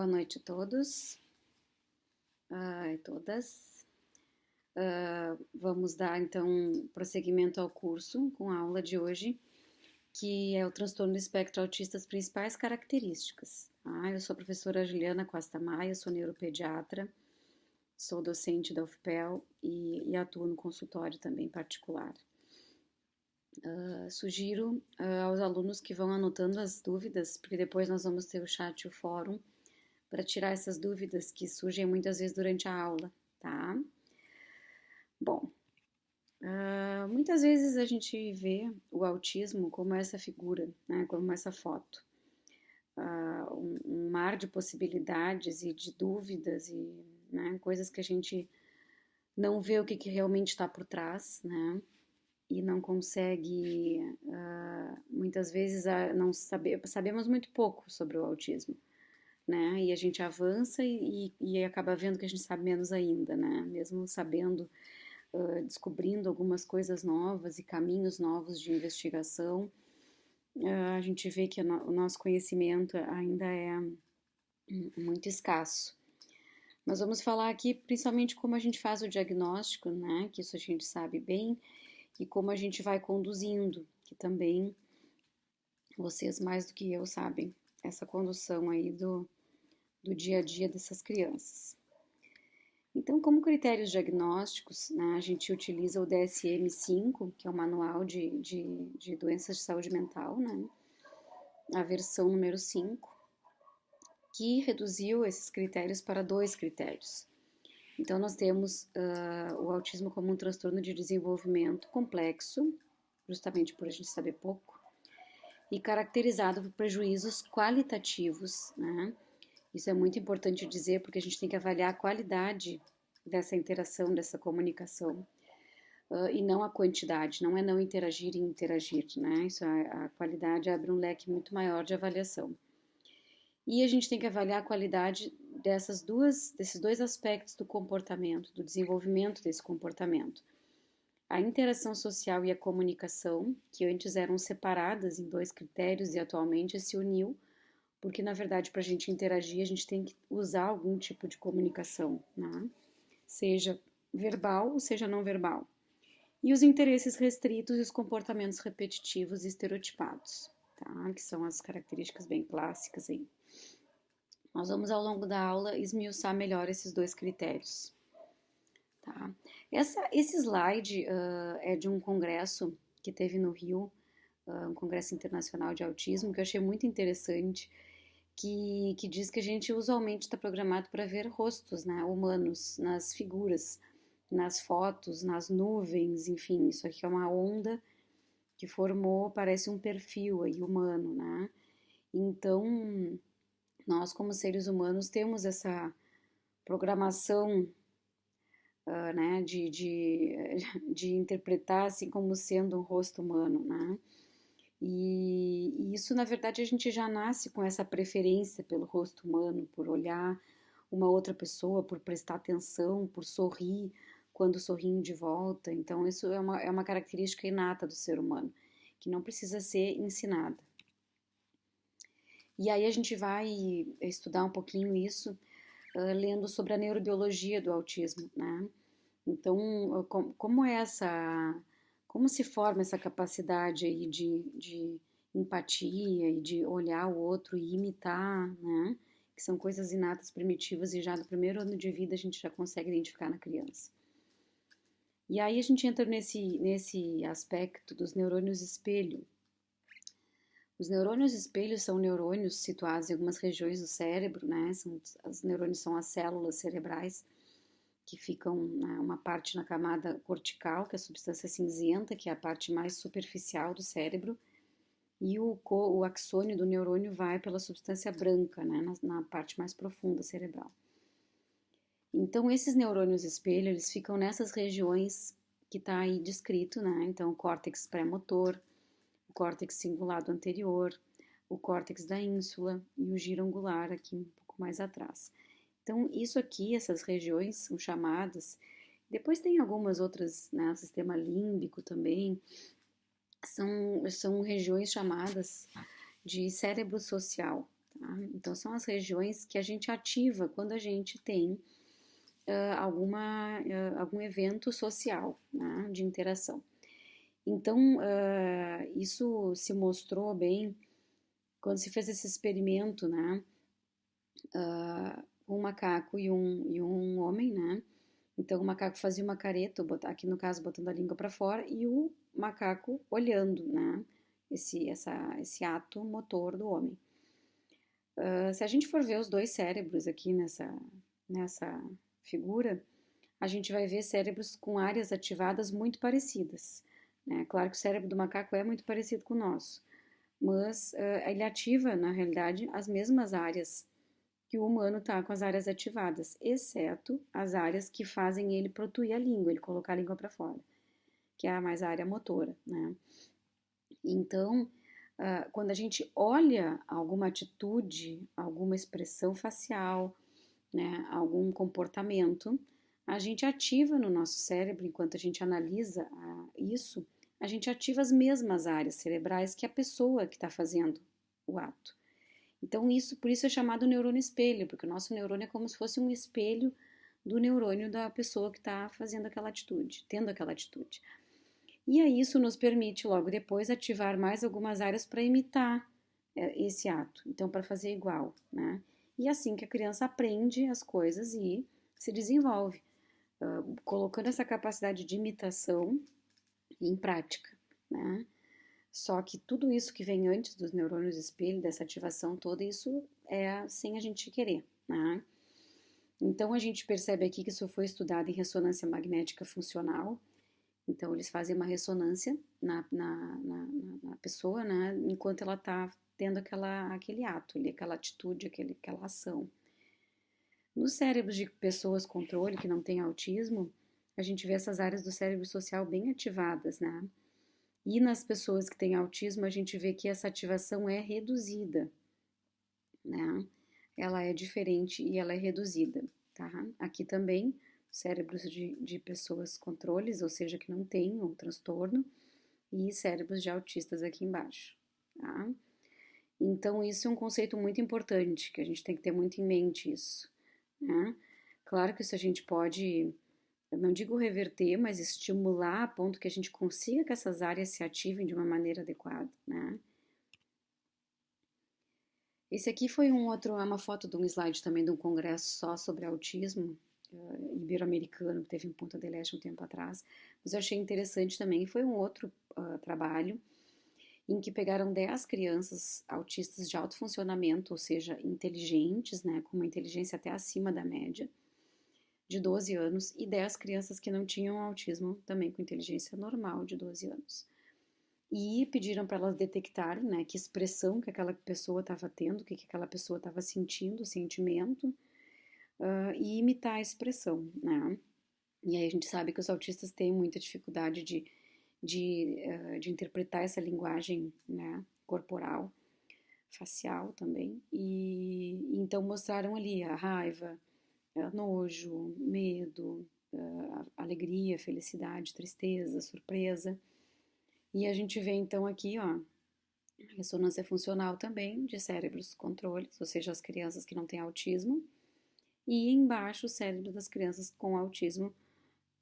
Boa noite a todos e todas. Vamos dar então prosseguimento ao curso com a aula de hoje, que é o transtorno do espectro autista, as principais características. Tá? Eu sou a professora Juliana Costa Maia, sou neuropediatra, sou docente da UFPEL e atuo no consultório também particular. Sugiro aos alunos que vão anotando as dúvidas, porque depois nós vamos ter o chat e o fórum, para tirar essas dúvidas que surgem muitas vezes durante a aula, tá? Bom, muitas vezes a gente vê o autismo como essa figura, né, como essa foto. Um mar de possibilidades e de dúvidas e né, coisas que a gente não vê o que realmente está por trás, né? E não consegue, muitas vezes, não sabemos muito pouco sobre o autismo. Né? E a gente avança e acaba vendo que a gente sabe menos ainda, né? Mesmo sabendo, descobrindo algumas coisas novas e caminhos novos de investigação, a gente vê que o nosso conhecimento ainda é muito escasso. Nós vamos falar aqui principalmente como a gente faz o diagnóstico, né? Que isso a gente sabe bem, e como a gente vai conduzindo, que também vocês mais do que eu sabem essa condução aí do dia a dia dessas crianças. Então, como critérios diagnósticos, né, a gente utiliza o DSM-5, que é o Manual de Doenças de Saúde Mental, né, a versão número 5, que reduziu esses critérios para 2 critérios. Então, nós temos o autismo como um transtorno de desenvolvimento complexo, justamente por a gente saber pouco, e caracterizado por prejuízos qualitativos, né? Isso é muito importante dizer, porque a gente tem que avaliar a qualidade dessa interação, dessa comunicação, e não a quantidade, não é não interagir e interagir, né? Isso, a qualidade abre um leque muito maior de avaliação. E a gente tem que avaliar a qualidade desses dois aspectos do comportamento, do desenvolvimento desse comportamento. A interação social e a comunicação, que antes eram separadas em 2 critérios e atualmente se uniu, porque na verdade para a gente interagir a gente tem que usar algum tipo de comunicação, né? Seja verbal ou seja não verbal. E os interesses restritos e os comportamentos repetitivos e estereotipados, tá? Que são as características bem clássicas aí. Nós vamos ao longo da aula esmiuçar melhor esses 2 critérios. Tá? Esse slide é de um congresso que teve no Rio, um congresso internacional de autismo, que eu achei muito interessante, que diz que a gente usualmente está programado para ver rostos, né, humanos nas figuras, nas fotos, nas nuvens, enfim, isso aqui é uma onda que formou, parece um perfil aí humano, né? Então, nós como seres humanos temos essa programação, né, de interpretar assim como sendo um rosto humano, né? E isso, na verdade, a gente já nasce com essa preferência pelo rosto humano, por olhar uma outra pessoa, por prestar atenção, por sorrir quando sorriem de volta. Então, isso é uma característica inata do ser humano, que não precisa ser ensinada. E aí a gente vai estudar um pouquinho isso, lendo sobre a neurobiologia do autismo, né? Então, como é como se forma essa capacidade aí de empatia e de olhar o outro e imitar, né? Que são coisas inatas, primitivas, e já no primeiro ano de vida a gente já consegue identificar na criança. E aí a gente entra nesse aspecto dos neurônios espelho. Os neurônios espelho são neurônios situados em algumas regiões do cérebro, né? Os neurônios são as células cerebrais que ficam, né, uma parte na camada cortical, que é a substância cinzenta, que é a parte mais superficial do cérebro, e o axônio do neurônio vai pela substância branca, né, na parte mais profunda cerebral. Então, esses neurônios espelho, eles ficam nessas regiões que está aí descrito, né? Então, o córtex pré-motor, o córtex cingulado anterior, o córtex da ínsula e o giro angular aqui um pouco mais atrás. Então, isso aqui, essas regiões são chamadas, depois tem algumas outras, né, o sistema límbico também, são regiões chamadas de cérebro social, tá? Então, são as regiões que a gente ativa quando a gente tem algum evento social, né, de interação. Então, isso se mostrou bem quando se fez esse experimento, né, um macaco e um homem, né? Então o macaco fazia uma careta, aqui no caso botando a língua para fora, e o macaco olhando, né? Esse ato motor do homem. Se a gente for ver os dois cérebros aqui nessa figura, a gente vai ver cérebros com áreas ativadas muito parecidas. Né? Claro que o cérebro do macaco é muito parecido com o nosso, mas ele ativa, na realidade, as mesmas áreas que o humano está com as áreas ativadas, exceto as áreas que fazem ele protuir a língua, ele colocar a língua para fora, que é mais a área motora, né? Então, quando a gente olha alguma atitude, alguma expressão facial, né, algum comportamento, a gente ativa no nosso cérebro, enquanto a gente analisa isso, a gente ativa as mesmas áreas cerebrais que a pessoa que está fazendo o ato. Então, por isso é chamado neurônio espelho, porque o nosso neurônio é como se fosse um espelho do neurônio da pessoa que está fazendo aquela atitude, tendo aquela atitude. E aí isso nos permite, logo depois, ativar mais algumas áreas para imitar esse ato, então para fazer igual, né? E assim que a criança aprende as coisas e se desenvolve, colocando essa capacidade de imitação em prática, né? Só que tudo isso que vem antes dos neurônios espelho, dessa ativação toda, isso é sem a gente querer, né? Então a gente percebe aqui que isso foi estudado em ressonância magnética funcional. Então eles fazem uma ressonância na pessoa, né? Enquanto ela está tendo aquele ato, aquela atitude, aquela ação. Nos cérebros de pessoas controle que não têm autismo, a gente vê essas áreas do cérebro social bem ativadas, né? E nas pessoas que têm autismo, a gente vê que essa ativação é reduzida, né? Ela é diferente e ela é reduzida, tá? Aqui também, cérebros de pessoas controles, ou seja, que não têm o transtorno, e cérebros de autistas aqui embaixo, tá? Então, isso é um conceito muito importante, que a gente tem que ter muito em mente isso, né? Claro que isso a gente pode, eu não digo reverter, mas estimular a ponto que a gente consiga que essas áreas se ativem de uma maneira adequada, né? Esse aqui foi uma foto de um slide também de um congresso só sobre autismo ibero-americano que teve em Punta del Este um tempo atrás, mas eu achei interessante também. Foi um outro trabalho em que pegaram 10 crianças autistas de alto funcionamento, ou seja, inteligentes, né, com uma inteligência até acima da média, de 12 anos, e 10 crianças que não tinham autismo, também com inteligência normal, de 12 anos. E pediram para elas detectarem, né, que expressão que aquela pessoa estava tendo, o que aquela pessoa estava sentindo, o sentimento, e imitar a expressão, né? E aí a gente sabe que os autistas têm muita dificuldade de interpretar essa linguagem, né, corporal, facial também. E então mostraram ali a raiva, nojo, medo, alegria, felicidade, tristeza, surpresa. E a gente vê então aqui, ó, ressonância funcional também de cérebros controles, ou seja, as crianças que não têm autismo, e embaixo o cérebro das crianças com autismo,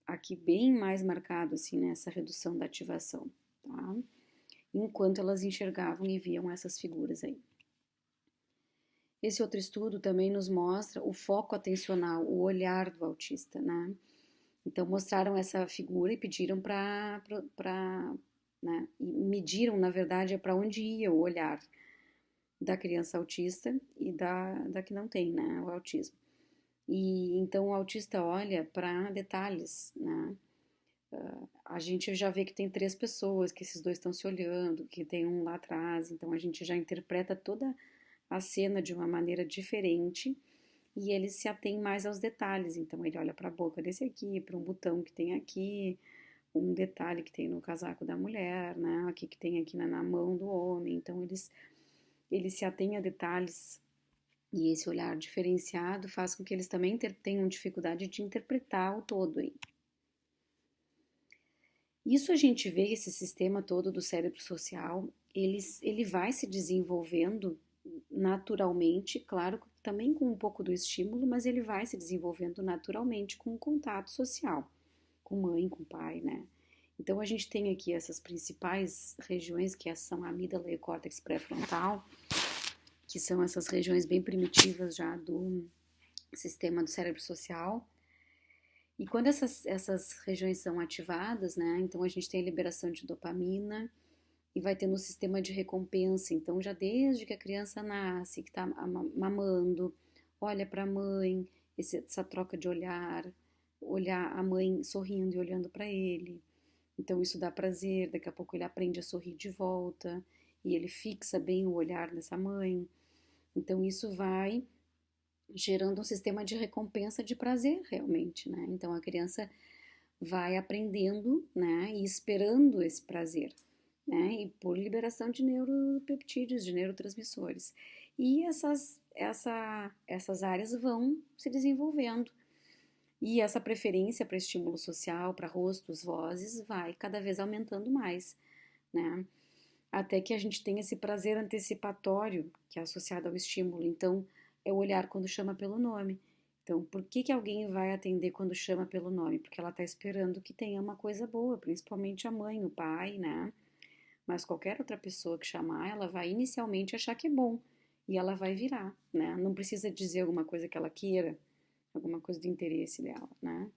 aqui bem mais marcado assim nessa redução da ativação, tá? Enquanto elas enxergavam e viam essas figuras aí. Esse outro estudo também nos mostra o foco atencional, o olhar do autista, né? Então mostraram essa figura e pediram né, e mediram, na verdade, para onde ia o olhar da criança autista e da que não tem, né, o autismo. E então o autista olha para detalhes, né? A gente já vê que tem três pessoas, que esses dois estão se olhando, que tem um lá atrás, então a gente já interpreta toda a cena de uma maneira diferente e ele se atém mais aos detalhes. Então ele olha para a boca desse aqui, para um botão que tem aqui, um detalhe que tem no casaco da mulher, né? Aqui que tem aqui na mão do homem. Então eles se atêm a detalhes e esse olhar diferenciado faz com que eles também tenham dificuldade de interpretar o todo aí. Isso a gente vê, esse sistema todo do cérebro social, ele vai se desenvolvendo naturalmente, claro, também com um pouco do estímulo, mas ele vai se desenvolvendo naturalmente com o contato social, com mãe, com pai, né? Então a gente tem aqui essas principais regiões que são a amígdala e o córtex pré-frontal, que são essas regiões bem primitivas já do sistema do cérebro social. E quando essas regiões são ativadas, né, então a gente tem a liberação de dopamina e vai tendo um sistema de recompensa. Então, já desde que a criança nasce, que está mamando, olha para a mãe, essa troca de olhar a mãe sorrindo e olhando para ele. Então, isso dá prazer, daqui a pouco ele aprende a sorrir de volta e ele fixa bem o olhar dessa mãe. Então, isso vai gerando um sistema de recompensa de prazer realmente, né? Então a criança vai aprendendo, né, e esperando esse prazer, né? E por liberação de neuropeptídeos, de neurotransmissores. E essas áreas vão se desenvolvendo. E essa preferência para estímulo social, para rostos, vozes, vai cada vez aumentando mais, né? Até que a gente tem esse prazer antecipatório que é associado ao estímulo. Então, é o olhar quando chama pelo nome. Então, por que que alguém vai atender quando chama pelo nome? Porque ela está esperando que tenha uma coisa boa, principalmente a mãe, o pai, né? Mas qualquer outra pessoa que chamar, ela vai inicialmente achar que é bom e ela vai virar, né? Não precisa dizer alguma coisa que ela queira, alguma coisa do interesse dela, né?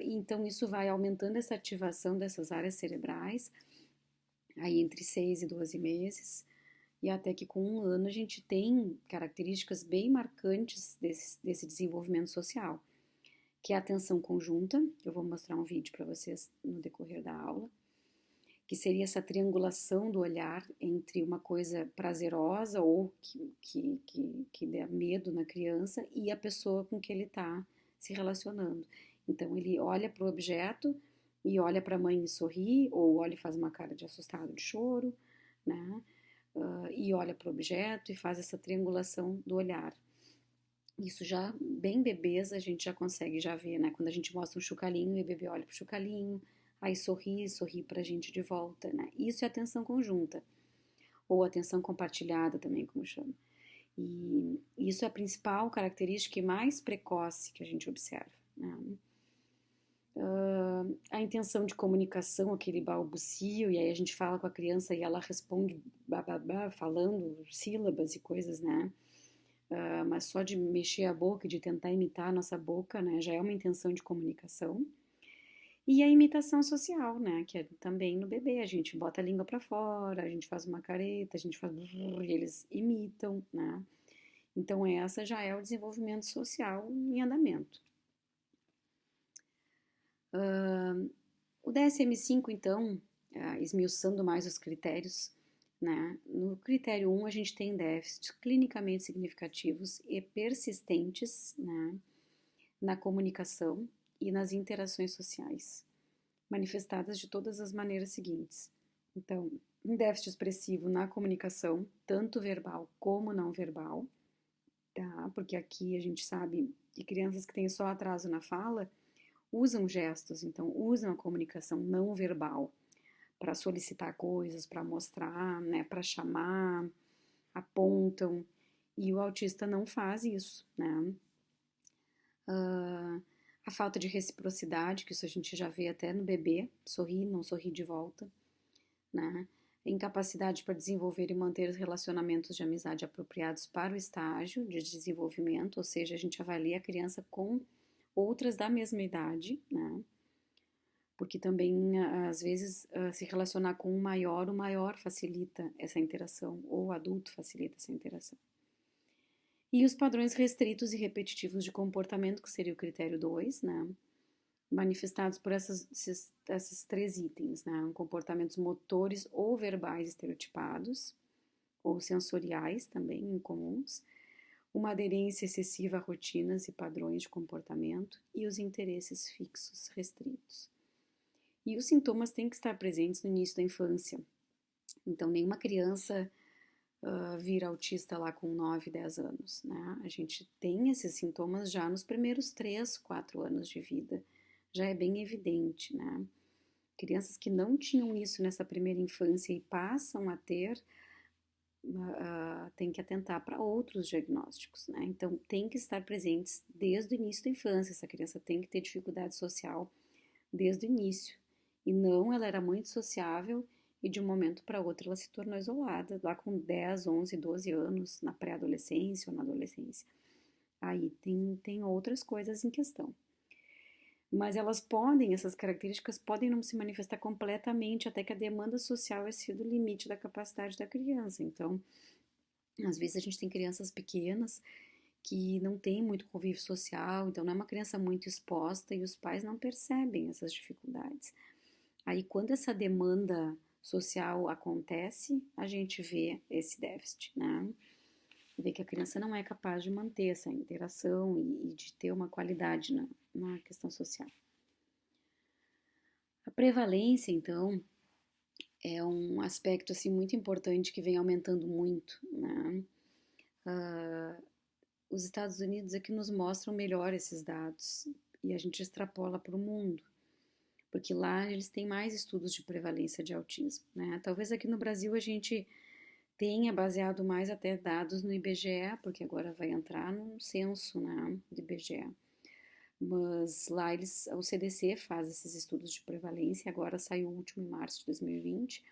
Então, isso vai aumentando essa ativação dessas áreas cerebrais aí entre 6 e 12 meses, e até que com um ano a gente tem características bem marcantes desse desenvolvimento social, que é a atenção conjunta, eu vou mostrar um vídeo para vocês no decorrer da aula, que seria essa triangulação do olhar entre uma coisa prazerosa ou que dê medo na criança e a pessoa com que ele está se relacionando. Então ele olha para o objeto e olha para a mãe e sorri, ou olha e faz uma cara de assustado, de choro, né? E olha para o objeto e faz essa triangulação do olhar. Isso já, bem bebês, a gente já consegue já ver, né? Quando a gente mostra um chocalhinho e o bebê olha pro chocalhinho, aí sorri pra gente de volta, né? Isso é atenção conjunta, ou atenção compartilhada também, como chama. E isso é a principal característica e mais precoce que a gente observa, né? A intenção de comunicação, aquele balbucio, e aí a gente fala com a criança e ela responde bababá, falando sílabas e coisas, né? Mas só de mexer a boca, de tentar imitar a nossa boca, né, já é uma intenção de comunicação. E a imitação social, né, que é também no bebê, a gente bota a língua para fora, a gente faz uma careta, a gente faz e eles imitam, né? Então essa já é o desenvolvimento social em andamento. O DSM-5, então, esmiuçando mais os critérios, né? No critério 1, a gente tem déficits clinicamente significativos e persistentes, né, na comunicação e nas interações sociais, manifestadas de todas as maneiras seguintes. Então, um déficit expressivo na comunicação, tanto verbal como não verbal, tá? Porque aqui a gente sabe que crianças que têm só atraso na fala usam gestos, então usam a comunicação não verbal para solicitar coisas, para mostrar, né, para chamar, apontam, e o autista não faz isso, né? A falta de reciprocidade, que isso a gente já vê até no bebê, sorrir, não sorrir de volta, né? Incapacidade para desenvolver e manter os relacionamentos de amizade apropriados para o estágio de desenvolvimento, ou seja, a gente avalia a criança com outras da mesma idade, né? Porque também, às vezes, se relacionar com o maior facilita essa interação, ou o adulto facilita essa interação. E os padrões restritos e repetitivos de comportamento, que seria o critério 2, né? Manifestados por esses três itens, né? Comportamentos motores ou verbais estereotipados, ou sensoriais também incomuns, uma aderência excessiva a rotinas e padrões de comportamento e os interesses fixos restritos. E os sintomas têm que estar presentes no início da infância. Então, nenhuma criança vira autista lá com 9, 10 anos, né? A gente tem esses sintomas já nos primeiros 3, 4 anos de vida. Já é bem evidente, né? Crianças que não tinham isso nessa primeira infância e passam a ter, tem que atentar para outros diagnósticos, né? Então, tem que estar presentes desde o início da infância. Essa criança tem que ter dificuldade social desde o início. E não, ela era muito sociável e de um momento para outro ela se tornou isolada, lá com 10, 11, 12 anos, na pré-adolescência ou na adolescência. Aí tem outras coisas em questão. Mas essas características podem não se manifestar completamente até que a demanda social exceda o limite da capacidade da criança. Então, às vezes a gente tem crianças pequenas que não têm muito convívio social, então não é uma criança muito exposta e os pais não percebem essas dificuldades. Aí, quando essa demanda social acontece, a gente vê esse déficit, né? Vê que a criança não é capaz de manter essa interação e de ter uma qualidade na questão social. A prevalência, então, é um aspecto assim muito importante que vem aumentando muito, né? Os Estados Unidos é que nos mostram melhor esses dados e a gente extrapola para o mundo, porque lá eles têm mais estudos de prevalência de autismo, né? Talvez aqui no Brasil a gente tenha baseado mais até dados no IBGE, porque agora vai entrar no censo, né, do IBGE. Mas lá o CDC faz esses estudos de prevalência, agora saiu o último em março de 2020,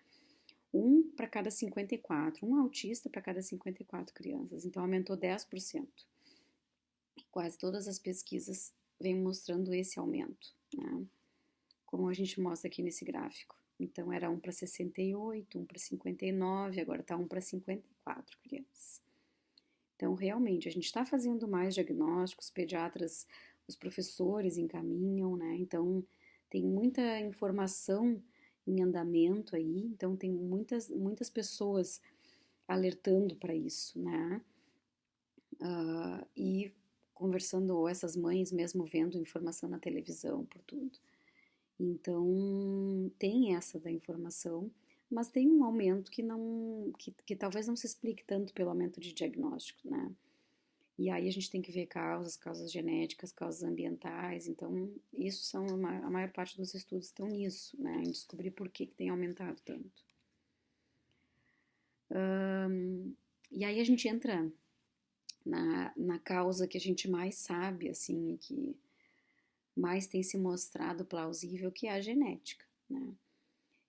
um para cada 54, um autista para cada 54 crianças, então aumentou 10%. Quase todas as pesquisas vêm mostrando esse aumento, né? Como a gente mostra aqui nesse gráfico. Então era 1 para 68, 1 para 59, agora está 1 para 54 crianças. Então, realmente, a gente está fazendo mais diagnósticos, pediatras, os professores encaminham, né? Então, tem muita informação em andamento aí, então tem muitas pessoas alertando para isso, né? E conversando, ou essas mães mesmo vendo informação na televisão, por tudo. Então, tem essa da informação, mas tem um aumento que talvez não se explique tanto pelo aumento de diagnóstico, né? E aí a gente tem que ver causas genéticas, causas ambientais. Então, isso são a maior parte dos estudos estão nisso, né? Em descobrir por que tem aumentado tanto. E aí a gente entra na causa que a gente mais sabe, assim, que mais tem se mostrado plausível, que é a genética, né?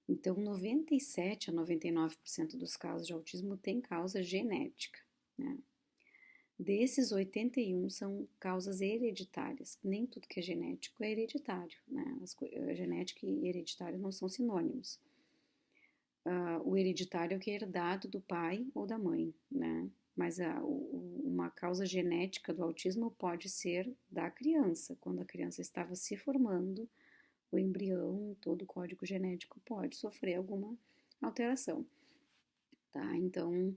Então, 97 a 99% dos casos de autismo tem causa genética, né? Desses, 81 são causas hereditárias. Nem tudo que é genético é hereditário, né? A genética e hereditário não são sinônimos. O hereditário é o que é herdado do pai ou da mãe, né? Mas uma causa genética do autismo pode ser da criança. Quando a criança estava se formando, o embrião, todo o código genético pode sofrer alguma alteração, tá? Então,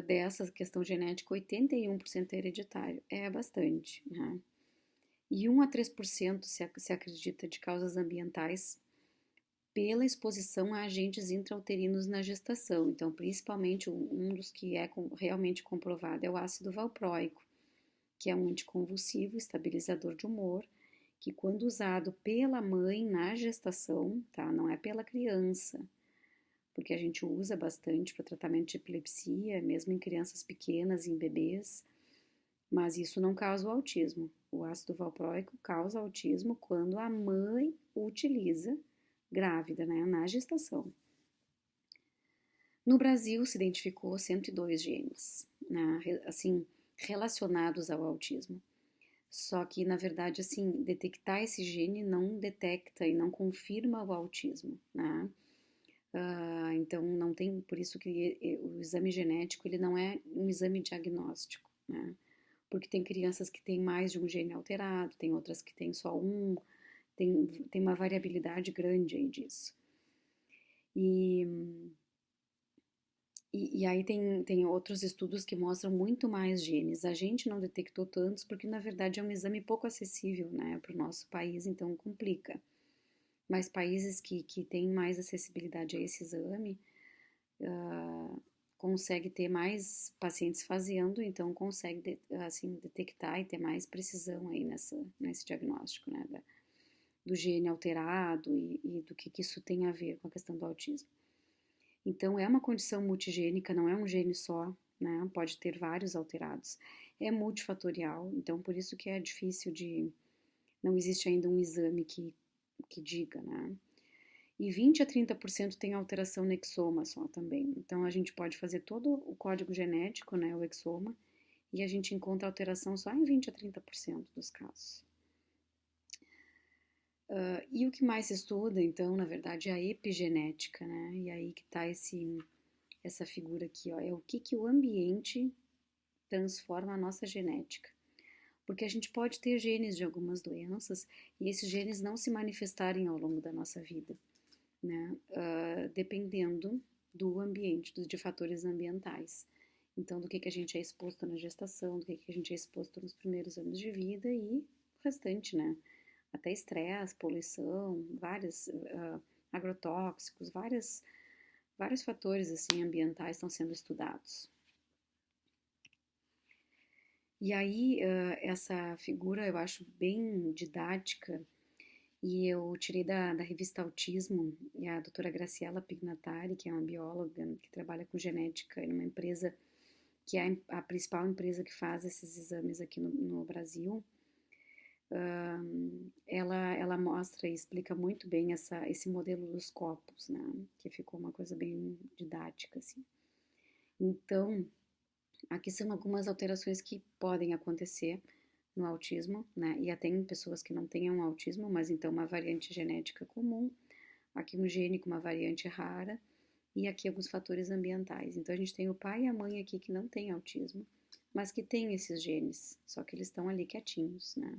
dessa questão genética, 81% é hereditário. É bastante, né? E 1 a 3% se acredita de causas ambientais pela exposição a agentes intrauterinos na gestação. Então, principalmente, um dos que é realmente comprovado é o ácido valproico, que é um anticonvulsivo, estabilizador de humor, que quando usado pela mãe na gestação, tá? Não é pela criança, porque a gente usa bastante para tratamento de epilepsia, mesmo em crianças pequenas, em bebês, mas isso não causa o autismo. O ácido valproico causa autismo quando a mãe o utiliza grávida, né, na gestação. No Brasil se identificou 102 genes, né, assim, relacionados ao autismo. Só que, na verdade, assim, detectar esse gene não detecta e não confirma o autismo, né? Então, não tem, por isso que o exame genético, ele não é um exame diagnóstico, né? Porque tem crianças que têm mais de um gene alterado, tem outras que têm só um, tem uma variabilidade grande aí disso. E, e aí tem outros estudos que mostram muito mais genes. A gente não detectou tantos porque, na verdade, é um exame pouco acessível, né, para o nosso país, então complica. Mas países que têm mais acessibilidade a esse exame, consegue ter mais pacientes fazendo, então consegue assim, detectar e ter mais precisão aí nesse diagnóstico, né, do gene alterado e do que isso tem a ver com a questão do autismo. Então, é uma condição multigênica, não é um gene só, né? Pode ter vários alterados. É multifatorial, então por isso que é difícil de. Não existe ainda um exame que diga, né? E 20 a 30% tem alteração no exoma só também. Então a gente pode fazer todo o código genético, né, o exoma, e a gente encontra alteração só em 20 a 30% dos casos. E o que mais se estuda, então, na verdade, é a epigenética, né? E aí que está essa figura aqui, ó, é o que o ambiente transforma a nossa genética. Porque a gente pode ter genes de algumas doenças e esses genes não se manifestarem ao longo da nossa vida, né? Dependendo do ambiente, de fatores ambientais. Então, do que a gente é exposto na gestação, do que a gente é exposto nos primeiros anos de vida e o restante, né? Até estresse, poluição, vários agrotóxicos, vários fatores assim ambientais estão sendo estudados. E aí, essa figura eu acho bem didática e eu tirei da revista Autismo, e a doutora Graciela Pignatari, que é uma bióloga que trabalha com genética em uma empresa que é a principal empresa que faz esses exames aqui no Brasil, ela mostra e explica muito bem esse modelo dos copos, né? Que ficou uma coisa bem didática, assim. Então, aqui são algumas alterações que podem acontecer no autismo, né? E até em pessoas que não tenham autismo, mas então uma variante genética comum, aqui um gene com uma variante rara, e aqui alguns fatores ambientais. Então a gente tem o pai e a mãe aqui que não têm autismo, mas que têm esses genes, só que eles estão ali quietinhos, né?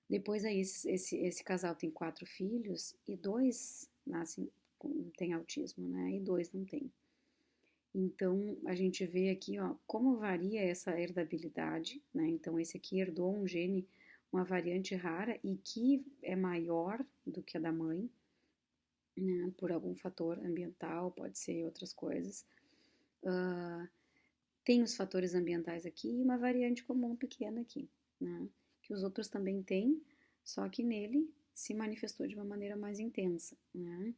Depois aí esse casal tem 4 filhos e 2 nascem têm autismo, né? E 2 não têm. Então a gente vê aqui, ó, como varia essa herdabilidade, né? Então esse aqui herdou um gene, uma variante rara e que é maior do que a da mãe, né? Por algum fator ambiental, pode ser outras coisas. Tem os fatores ambientais aqui e uma variante comum pequena aqui, né? Que os outros também têm, só que nele se manifestou de uma maneira mais intensa, né?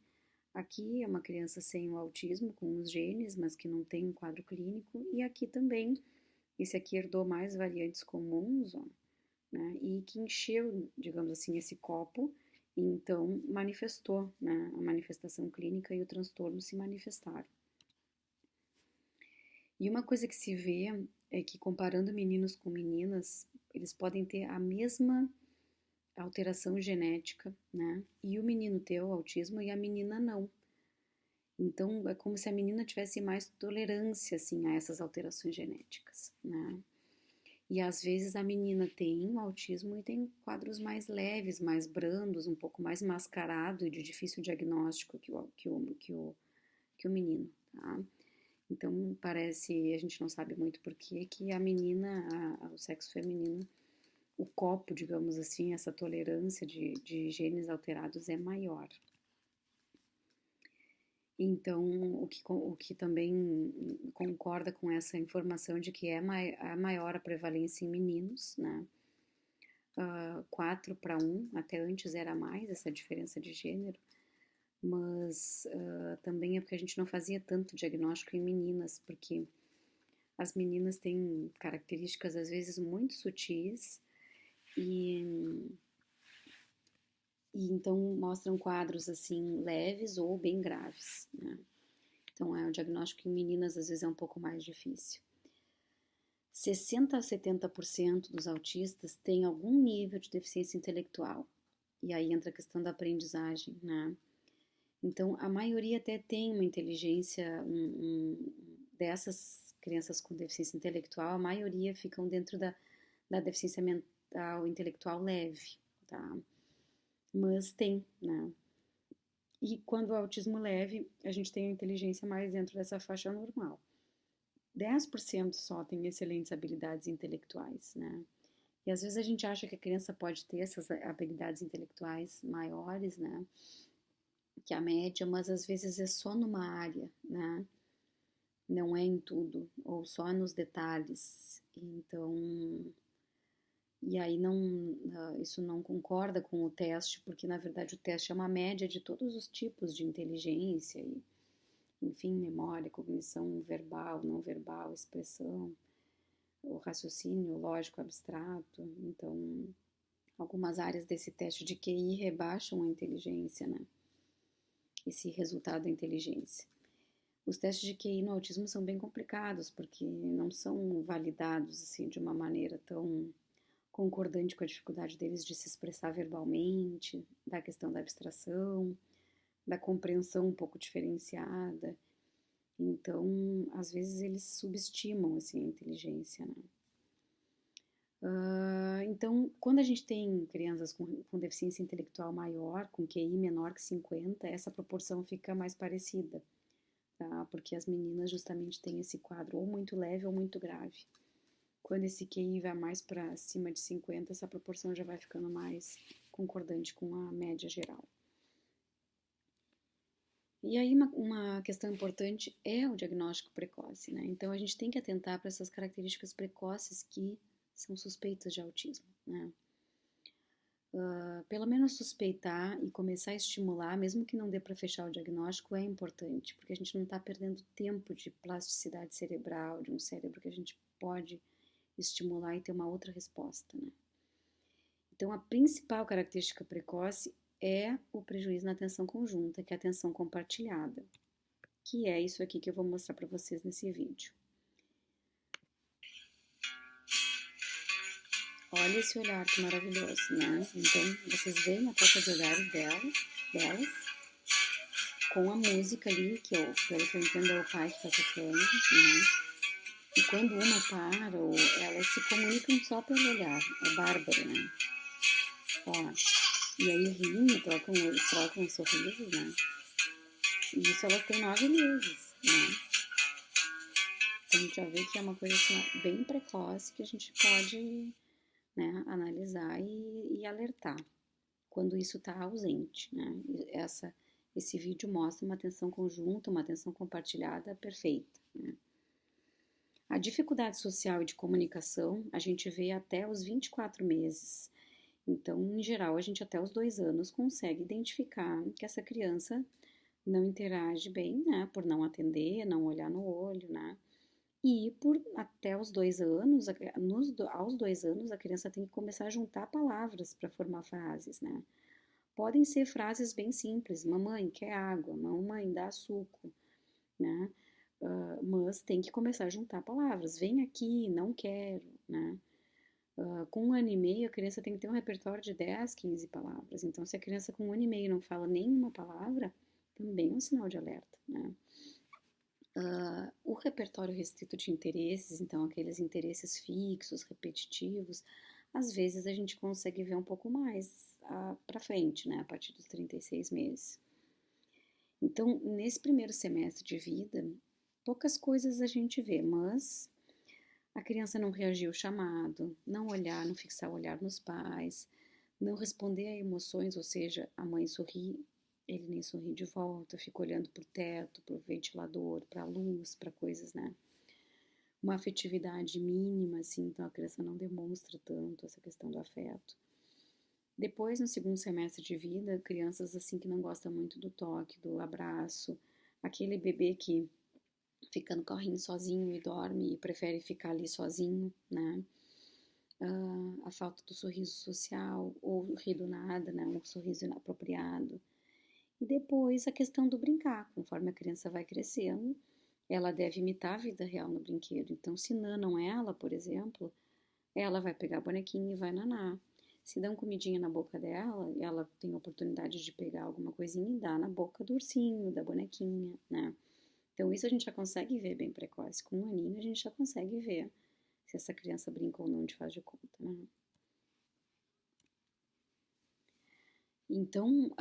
Aqui é uma criança sem o autismo, com os genes, mas que não tem um quadro clínico, e aqui também, esse aqui herdou mais variantes comuns, ó, né? E que encheu, digamos assim, esse copo, e então manifestou, né? A manifestação clínica e o transtorno se manifestaram. E uma coisa que se vê é que comparando meninos com meninas, eles podem ter a mesma alteração genética, né? E o menino ter o autismo e a menina não. Então é como se a menina tivesse mais tolerância assim a essas alterações genéticas, né? E às vezes a menina tem o autismo e tem quadros mais leves, mais brandos, um pouco mais mascarado e de difícil diagnóstico que o menino, tá? Então parece, a gente não sabe muito porquê, que a menina, o sexo feminino, o copo, digamos assim, essa tolerância de genes alterados é maior. Então, o que também concorda com essa informação de que é maior a prevalência em meninos, né? 4 para 1, até antes era mais essa diferença de gênero, mas também é porque a gente não fazia tanto diagnóstico em meninas, porque as meninas têm características às vezes muito sutis e, e então mostram quadros assim leves ou bem graves, né? Então o diagnóstico em meninas às vezes é um pouco mais difícil. 60 a 70% dos autistas têm algum nível de deficiência intelectual. E aí entra a questão da aprendizagem, né? Então, a maioria até tem uma inteligência, dessas crianças com deficiência intelectual, a maioria ficam dentro da deficiência mental intelectual leve, tá? Mas tem, né? E quando o autismo leve, a gente tem a inteligência mais dentro dessa faixa normal. 10% só tem excelentes habilidades intelectuais, né? E às vezes a gente acha que a criança pode ter essas habilidades intelectuais maiores, né? Que a média, mas às vezes é só numa área, né? Não é em tudo, ou só nos detalhes. Então, e aí isso não concorda com o teste, porque na verdade o teste é uma média de todos os tipos de inteligência enfim, memória, cognição verbal, não verbal, expressão, o raciocínio lógico abstrato. Então, algumas áreas desse teste de QI rebaixam a inteligência, né? Esse resultado da inteligência. Os testes de QI no autismo são bem complicados, porque não são validados assim, de uma maneira tão concordante com a dificuldade deles de se expressar verbalmente, da questão da abstração, da compreensão um pouco diferenciada. Então, às vezes eles subestimam assim, a inteligência, né? Então, quando a gente tem crianças com deficiência intelectual maior, com QI menor que 50, essa proporção fica mais parecida, tá? Porque as meninas justamente têm esse quadro ou muito leve ou muito grave. Quando esse QI vai mais para cima de 50, essa proporção já vai ficando mais concordante com a média geral. E aí uma questão importante é o diagnóstico precoce, né? Então a gente tem que atentar para essas características precoces que são suspeitas de autismo, né? Pelo menos suspeitar e começar a estimular, mesmo que não dê para fechar o diagnóstico, é importante, porque a gente não está perdendo tempo de plasticidade cerebral, de um cérebro que a gente pode estimular e ter uma outra resposta, né? Então, a principal característica precoce é o prejuízo na atenção conjunta, que é a atenção compartilhada, que é isso aqui que eu vou mostrar para vocês nesse vídeo. Olha esse olhar que maravilhoso, né? Então, vocês veem a troca de olhares delas, com a música ali, que eu, pelo que eu entendo é o pai que está tocando, né? E quando uma para, ou elas se comunicam só pelo olhar. É bárbaro, né? Ó, e aí riem, trocam sorrisos, né? E isso elas têm 9 meses, né? Então a gente já vê que é uma coisa assim, bem precoce que a gente pode, né, analisar e alertar quando isso está ausente, né? Esse vídeo mostra uma atenção conjunta, uma atenção compartilhada perfeita, né? A dificuldade social e de comunicação a gente vê até os 24 meses. Então, em geral, a gente até os 2 anos consegue identificar que essa criança não interage bem, né? Por não atender, não olhar no olho, né? E por até os 2 anos, aos 2 anos, a criança tem que começar a juntar palavras para formar frases, né? Podem ser frases bem simples, mamãe quer água, mamãe dá suco, né? Mas tem que começar a juntar palavras, vem aqui, não quero, né? Com 1 ano e meio, a criança tem que ter um repertório de 10, 15 palavras. Então, se a criança com 1 ano e meio não fala nenhuma palavra, também é um sinal de alerta, né? O repertório restrito de interesses, então aqueles interesses fixos, repetitivos, às vezes a gente consegue ver um pouco mais para frente, né, a partir dos 36 meses. Então, nesse primeiro semestre de vida, poucas coisas a gente vê, mas a criança não reagir ao chamado, não olhar, não fixar o olhar nos pais, não responder a emoções, ou seja, a mãe sorri, ele nem sorri de volta, fica olhando para o teto, para o ventilador, para a luz, para coisas, né? Uma afetividade mínima, assim, então a criança não demonstra tanto essa questão do afeto. Depois, no segundo semestre de vida, crianças assim que não gostam muito do toque, do abraço, aquele bebê que fica no carrinho sozinho e dorme e prefere ficar ali sozinho, né? A falta do sorriso social ou rir do nada, né? Um sorriso inapropriado. E depois a questão do brincar, conforme a criança vai crescendo, ela deve imitar a vida real no brinquedo. Então, se nanam ela, por exemplo, ela vai pegar a bonequinha e vai nanar. Se dão comidinha na boca dela, ela tem a oportunidade de pegar alguma coisinha e dar na boca do ursinho, da bonequinha, né? Então, isso a gente já consegue ver bem precoce. Com 1 aninho, a gente já consegue ver se essa criança brinca ou não de faz de conta, né? Então,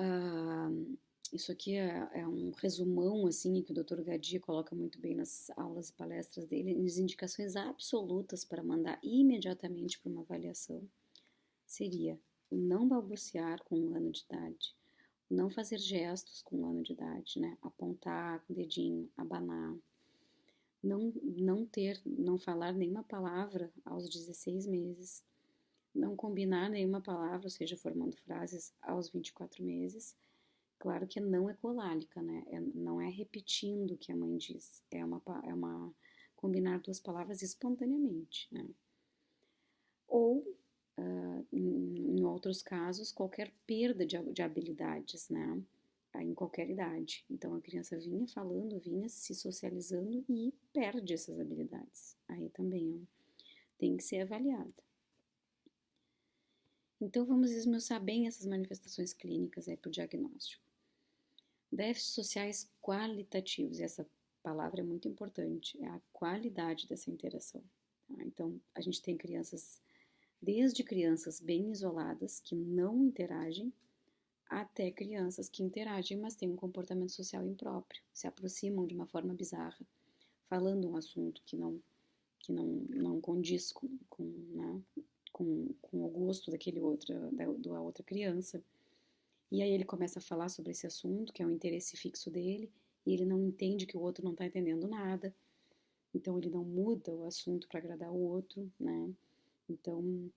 isso aqui é um resumão, assim, que o Dr. Gadia coloca muito bem nas aulas e palestras dele, as indicações absolutas para mandar imediatamente para uma avaliação seria o não balbuciar com 1 ano de idade, o não fazer gestos com 1 ano de idade, né? Apontar com o dedinho, abanar, não falar nenhuma palavra aos 16 meses, não combinar nenhuma palavra, ou seja, formando frases aos 24 meses, Claro que não ecolálica, né? Não é repetindo o que a mãe diz, é uma combinar duas palavras espontaneamente, né? Ou, em outros casos, qualquer perda de habilidades, né? Em qualquer idade. Então a criança vinha falando, vinha se socializando e perde essas habilidades. Aí também tem que ser avaliada. Então vamos esmiuçar bem essas manifestações clínicas aí para o diagnóstico. Déficits sociais qualitativos, e essa palavra é muito importante, é a qualidade dessa interação. Tá? Então a gente tem crianças, desde crianças bem isoladas, que não interagem, até crianças que interagem, mas têm um comportamento social impróprio, se aproximam de uma forma bizarra, falando um assunto que não condiz né, com o gosto da outra criança. E aí ele começa a falar sobre esse assunto, que é o interesse fixo dele, e ele não entende que o outro não está entendendo nada, então ele não muda o assunto para agradar o outro, né? Então,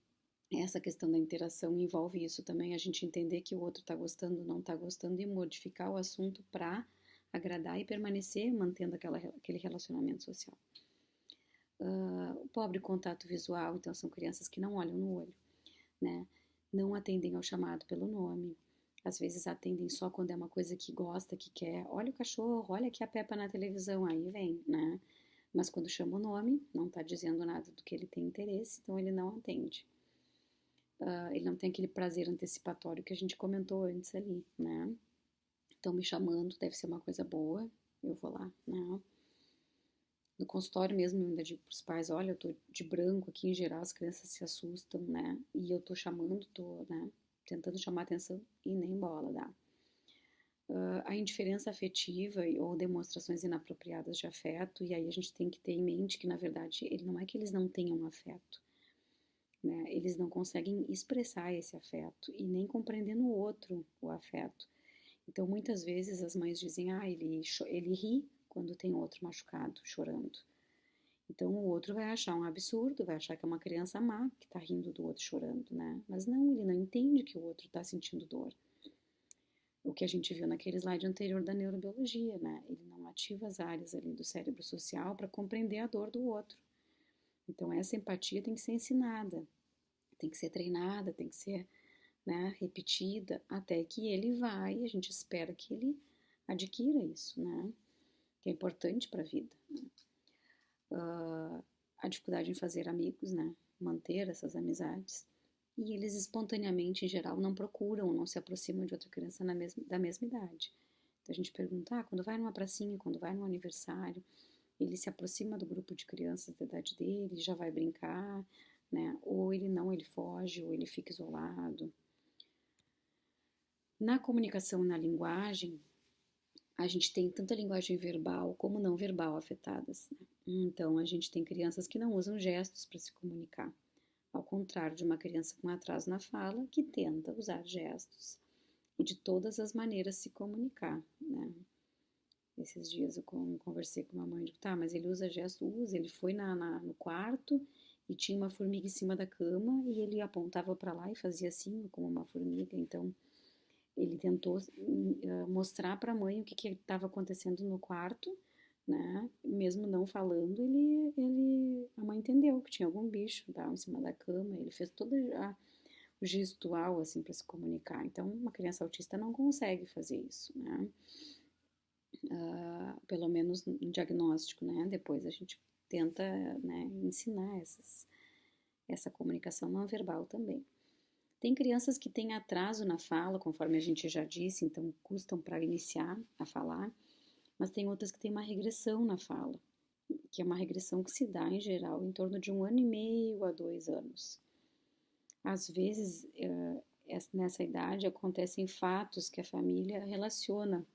essa questão da interação envolve isso também, a gente entender que o outro está gostando, não está gostando, e modificar o assunto para agradar e permanecer mantendo aquele relacionamento social. O pobre contato visual, então são crianças que não olham no olho, né? Não atendem ao chamado pelo nome. Às vezes atendem só quando é uma coisa que gosta, que quer. Olha o cachorro, olha aqui a Peppa na televisão, aí vem, né? Mas quando chama o nome, não está dizendo nada do que ele tem interesse, então ele não atende. Ele não tem aquele prazer antecipatório que a gente comentou antes ali, né? Estão me chamando, deve ser uma coisa boa, eu vou lá, né? No consultório mesmo, eu ainda digo para os pais, olha, eu tô de branco aqui, em geral as crianças se assustam, né? E eu tô chamando, né, tentando chamar atenção e nem bola dá. A indiferença afetiva ou demonstrações inapropriadas de afeto, e aí a gente tem que ter em mente que, na verdade, ele não é que eles não tenham afeto, né? Eles não conseguem expressar esse afeto e nem compreender no outro o afeto. Então, muitas vezes as mães dizem, ele ri quando tem outro machucado, chorando. Então o outro vai achar um absurdo, vai achar que é uma criança má que está rindo do outro chorando, né? Mas não, ele não entende que o outro está sentindo dor. O que a gente viu naquele slide anterior da neurobiologia, né? Ele não ativa as áreas ali do cérebro social para compreender a dor do outro. Então essa empatia tem que ser ensinada, tem que ser treinada, tem que ser, né, repetida, até que ele vai, e a gente espera que ele adquira isso, né? Que é importante para a vida. A dificuldade em fazer amigos, né? Manter essas amizades. E eles espontaneamente, em geral, não procuram, não se aproximam de outra criança da mesma idade. Então a gente pergunta, quando vai numa pracinha, quando vai num aniversário, ele se aproxima do grupo de crianças da idade dele, já vai brincar, né? Ou ele não, ele foge, ou ele fica isolado. Na comunicação e na linguagem, a gente tem tanto a linguagem verbal como não verbal afetadas, né? Então, a gente tem crianças que não usam gestos para se comunicar, ao contrário de uma criança com atraso na fala que tenta usar gestos e de todas as maneiras se comunicar, né? Esses dias eu conversei com uma mãe e digo, tá, mas ele usa gesto? Usa. Ele foi no quarto e tinha uma formiga em cima da cama e ele apontava para lá e fazia assim, como uma formiga. Então, ele tentou mostrar para a mãe o que estava acontecendo no quarto, né? Mesmo não falando, a mãe entendeu que tinha algum bicho, em cima da cama. Ele fez todo o gestual assim para se comunicar. Então, uma criança autista não consegue fazer isso, né? Pelo menos no diagnóstico, né? Depois a gente tenta, né, ensinar essa comunicação não verbal também. Tem crianças que têm atraso na fala, conforme a gente já disse, então custam para iniciar a falar, mas tem outras que têm uma regressão na fala, que é uma regressão que se dá, em geral, em torno de 1 ano e meio a 2 anos. Às vezes, nessa idade, acontecem fatos que a família relaciona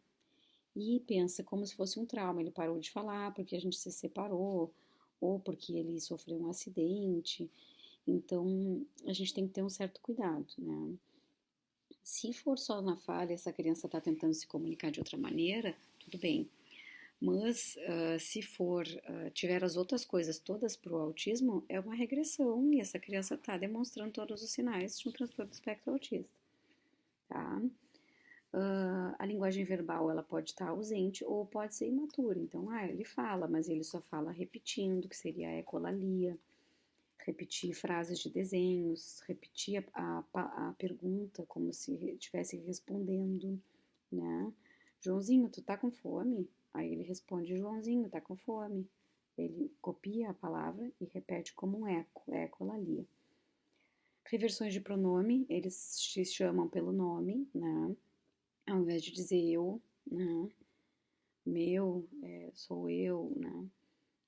e pensa como se fosse um trauma. Ele parou de falar porque a gente se separou, ou porque ele sofreu um acidente. Então, a gente tem que ter um certo cuidado, né? Se for só na fala e essa criança está tentando se comunicar de outra maneira, tudo bem. Mas se tiver as outras coisas todas para o autismo, é uma regressão e essa criança está demonstrando todos os sinais de um transtorno do espectro autista, tá? A linguagem verbal ela pode estar ausente ou pode ser imatura. Então, ele fala, mas ele só fala repetindo, que seria a ecolalia, repetir frases de desenhos, repetir a pergunta como se estivesse respondendo, né? Joãozinho, tu tá com fome? Aí ele responde, Joãozinho, tá com fome. Ele copia a palavra e repete como um eco, ecolalia. Reversões de pronome, eles se chamam pelo nome, né? Ao invés de dizer eu, né? Meu, sou eu, né?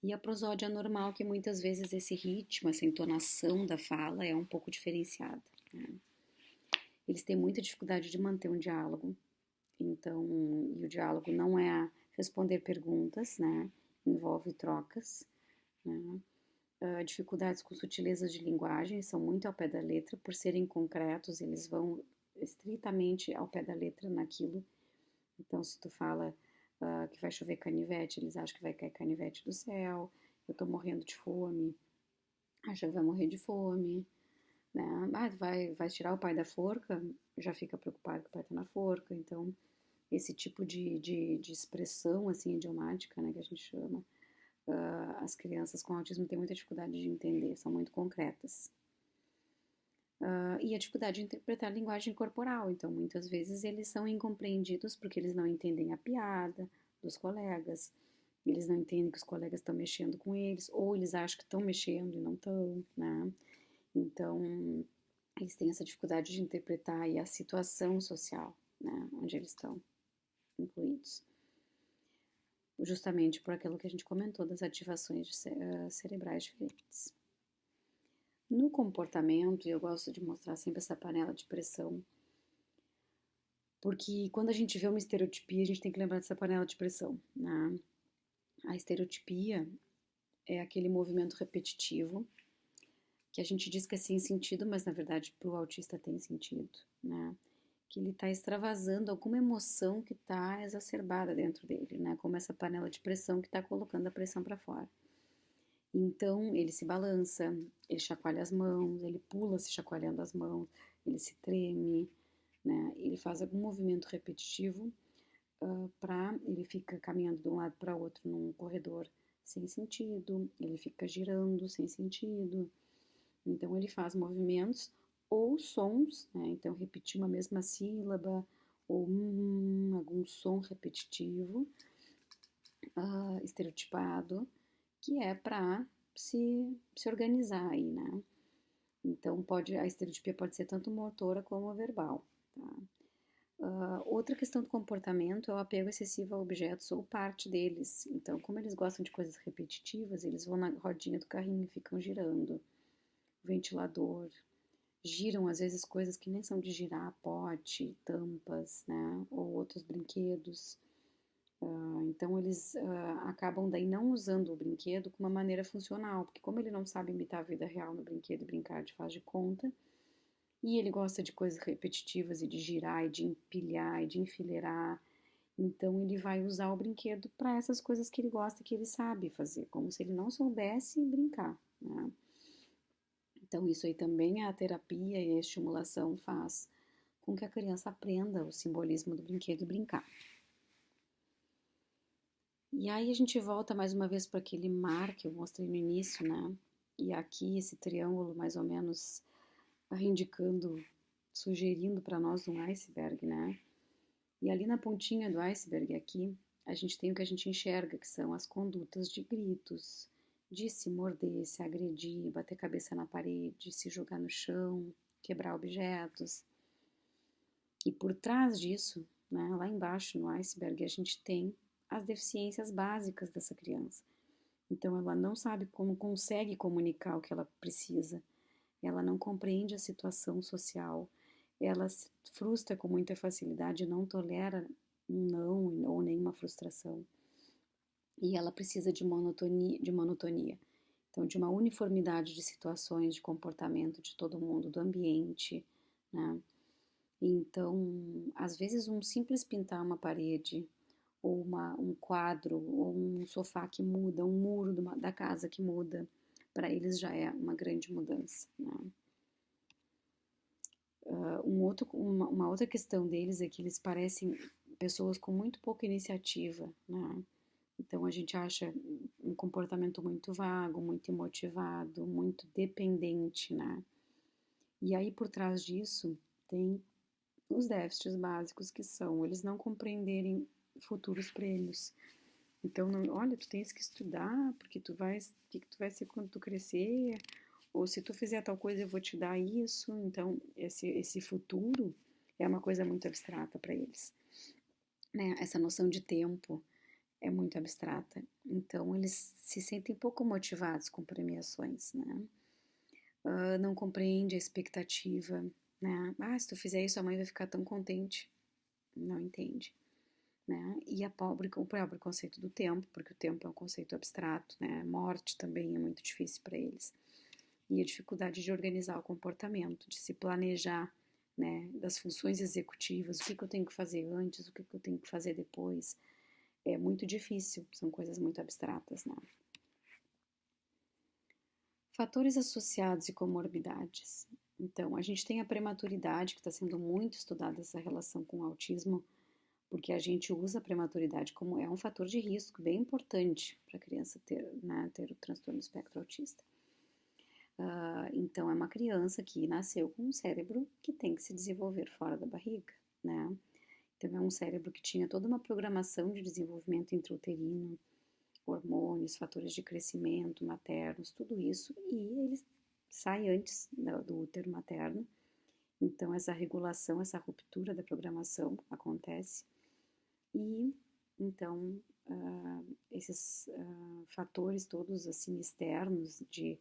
E a prosódia normal, que muitas vezes esse ritmo, essa entonação da fala é um pouco diferenciada, né? Eles têm muita dificuldade de manter um diálogo, então, e o diálogo não é responder perguntas, né? Envolve trocas, né? Dificuldades com sutilezas de linguagem, são muito ao pé da letra, por serem concretos, eles vão estritamente ao pé da letra naquilo. Então, se tu fala que vai chover canivete, eles acham que vai cair canivete do céu. Eu tô morrendo de fome, acha que vai morrer de fome, né? Vai tirar o pai da forca, já fica preocupado que o pai tá na forca. Então, esse tipo de expressão, assim, idiomática, né, que a gente chama, as crianças com autismo têm muita dificuldade de entender, são muito concretas. E a dificuldade de interpretar a linguagem corporal. Então, muitas vezes eles são incompreendidos porque eles não entendem a piada dos colegas, eles não entendem que os colegas estão mexendo com eles, ou eles acham que estão mexendo e não estão, né? Então, eles têm essa dificuldade de interpretar aí a situação social, né, onde eles estão incluídos. Justamente por aquilo que a gente comentou das ativações cerebrais diferentes. No comportamento, eu gosto de mostrar sempre essa panela de pressão, porque quando a gente vê uma estereotipia, a gente tem que lembrar dessa panela de pressão, né? A estereotipia é aquele movimento repetitivo que a gente diz que é sem sentido, mas na verdade para o autista tem sentido, né? Que ele está extravasando alguma emoção que está exacerbada dentro dele, né? Como essa panela de pressão que está colocando a pressão para fora. Então ele se balança, ele chacoalha as mãos, ele pula se chacoalhando as mãos, ele se treme, né? Ele faz algum movimento repetitivo ele fica caminhando de um lado para outro num corredor sem sentido, ele fica girando sem sentido. Então ele faz movimentos ou sons, né? Então repetir uma mesma sílaba ou algum som repetitivo, estereotipado, que é para se organizar aí, né? Então a estereotipia pode ser tanto motora como verbal, tá? Outra questão do comportamento é o apego excessivo a objetos ou parte deles. Então, como eles gostam de coisas repetitivas, eles vão na rodinha do carrinho e ficam girando. Ventilador, giram às vezes coisas que nem são de girar, pote, tampas, né? Ou outros brinquedos. Então eles acabam daí não usando o brinquedo com uma maneira funcional, porque como ele não sabe imitar a vida real no brinquedo e brincar de faz de conta, e ele gosta de coisas repetitivas e de girar e de empilhar e de enfileirar, então ele vai usar o brinquedo para essas coisas que ele gosta, que ele sabe fazer, como se ele não soubesse brincar, né? Então isso aí também a terapia e a estimulação faz com que a criança aprenda o simbolismo do brinquedo e brincar. E aí a gente volta mais uma vez para aquele mar que eu mostrei no início, né? E aqui esse triângulo mais ou menos indicando, sugerindo para nós um iceberg, né? E ali na pontinha do iceberg aqui, a gente tem o que a gente enxerga, que são as condutas de gritos, de se morder, se agredir, bater cabeça na parede, se jogar no chão, quebrar objetos. E por trás disso, né, lá embaixo no iceberg, a gente tem as deficiências básicas dessa criança. Então ela não sabe como consegue comunicar o que ela precisa, ela não compreende a situação social, ela se frustra com muita facilidade, não tolera um não ou nenhuma frustração. E ela precisa de monotonia. Então, de uma uniformidade de situações, de comportamento de todo mundo, do ambiente, né? Então, às vezes um simples pintar uma parede, ou um quadro, ou um sofá que muda, um muro da casa que muda, para eles já é uma grande mudança, né? Uma outra questão deles é que eles parecem pessoas com muito pouca iniciativa, né? Então a gente acha um comportamento muito vago, muito imotivado, muito dependente, né? E aí por trás disso tem os déficits básicos que são eles não compreenderem futuros prêmios. Então, não, olha, tu tens que estudar, porque o que tu vai ser quando tu crescer, ou se tu fizer tal coisa eu vou te dar isso. Então, esse futuro é uma coisa muito abstrata para eles, né? Essa noção de tempo é muito abstrata. Então, eles se sentem pouco motivados com premiações, né? Não compreende a expectativa, né? Ah, se tu fizer isso, a mãe vai ficar tão contente. Não entende, né? E o próprio conceito do tempo, porque o tempo é um conceito abstrato, né? Morte também é muito difícil para eles. E a dificuldade de organizar o comportamento, de se planejar, né? Das funções executivas, o que eu tenho que fazer antes, o que eu tenho que fazer depois. É muito difícil, são coisas muito abstratas, né? Fatores associados e comorbidades. Então, a gente tem a prematuridade, que está sendo muito estudada essa relação com o autismo, porque a gente usa a prematuridade como é um fator de risco bem importante para a criança ter, né, ter o transtorno do espectro autista. Então, é uma criança que nasceu com um cérebro que tem que se desenvolver fora da barriga, né? Então, é um cérebro que tinha toda uma programação de desenvolvimento intrauterino, hormônios, fatores de crescimento maternos, tudo isso, e ele sai antes do útero materno. Então, essa regulação, essa ruptura da programação acontece. E, então, esses fatores todos, assim, externos de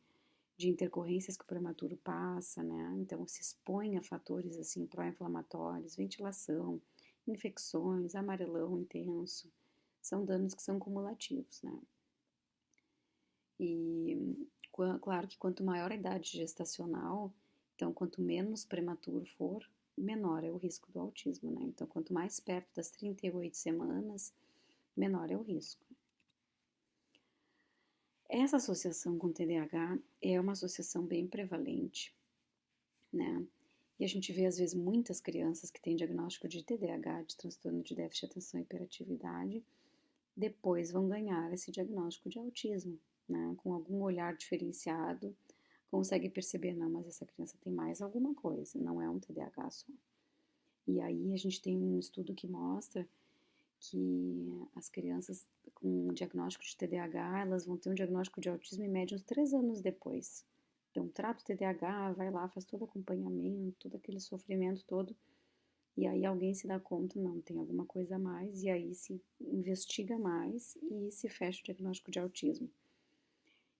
intercorrências que o prematuro passa, né? Então, se expõe a fatores, assim, pró-inflamatórios, ventilação, infecções, amarelão intenso, são danos que são cumulativos, né? E claro que quanto maior a idade gestacional, então quanto menos prematuro for, menor é o risco do autismo, né? Então quanto mais perto das 38 semanas, menor é o risco. Essa associação com TDAH é uma associação bem prevalente, né? E a gente vê às vezes muitas crianças que têm diagnóstico de TDAH, de transtorno de déficit de atenção e hiperatividade, depois vão ganhar esse diagnóstico de autismo, né? Com algum olhar diferenciado, consegue perceber, não, mas essa criança tem mais alguma coisa, não é um TDAH só. E aí a gente tem um estudo que mostra que as crianças com diagnóstico de TDAH, elas vão ter um diagnóstico de autismo em média uns 3 anos depois. Então, trata o TDAH, vai lá, faz todo o acompanhamento, todo aquele sofrimento todo, e aí alguém se dá conta, não, tem alguma coisa a mais, e aí se investiga mais e se fecha o diagnóstico de autismo.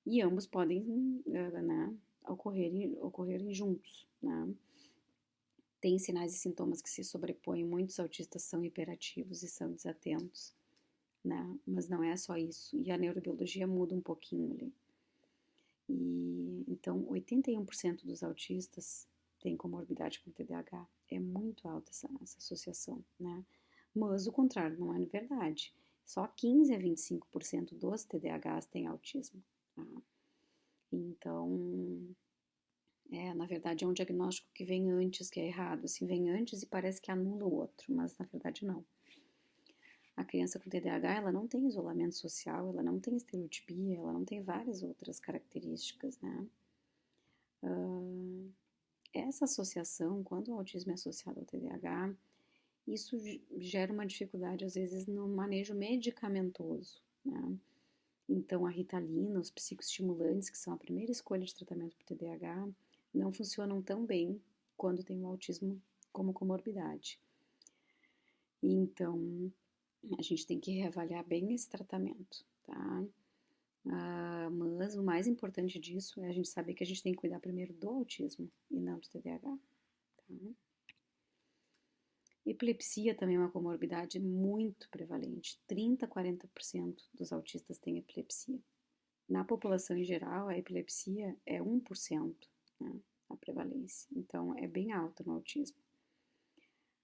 E ambos podem, né, ocorrerem juntos, né? Tem sinais e sintomas que se sobrepõem, muitos autistas são hiperativos e são desatentos, né? Mas não é só isso, e a neurobiologia muda um pouquinho ali. E então 81% dos autistas têm comorbidade com TDAH. É muito alta essa associação, né? Mas o contrário não é verdade. Só 15 a 25% dos TDAHs têm autismo. Tá? Então, na verdade é um diagnóstico que vem antes, que é errado. Assim, vem antes e parece que anula o outro, mas na verdade não. A criança com TDAH, ela não tem isolamento social, ela não tem estereotipia, ela não tem várias outras características, né? Essa associação, quando o autismo é associado ao TDAH, isso gera uma dificuldade, às vezes, no manejo medicamentoso, né? Então, a Ritalina, os psicoestimulantes, que são a primeira escolha de tratamento para o TDAH, não funcionam tão bem quando tem o autismo como comorbidade. Então, a gente tem que reavaliar bem esse tratamento, tá? Mas o mais importante disso é a gente saber que a gente tem que cuidar primeiro do autismo e não do TDAH, tá? Epilepsia também é uma comorbidade muito prevalente. 30 a 40% dos autistas têm epilepsia. Na população em geral, a epilepsia é 1%, né, a prevalência. Então, é bem alta no autismo.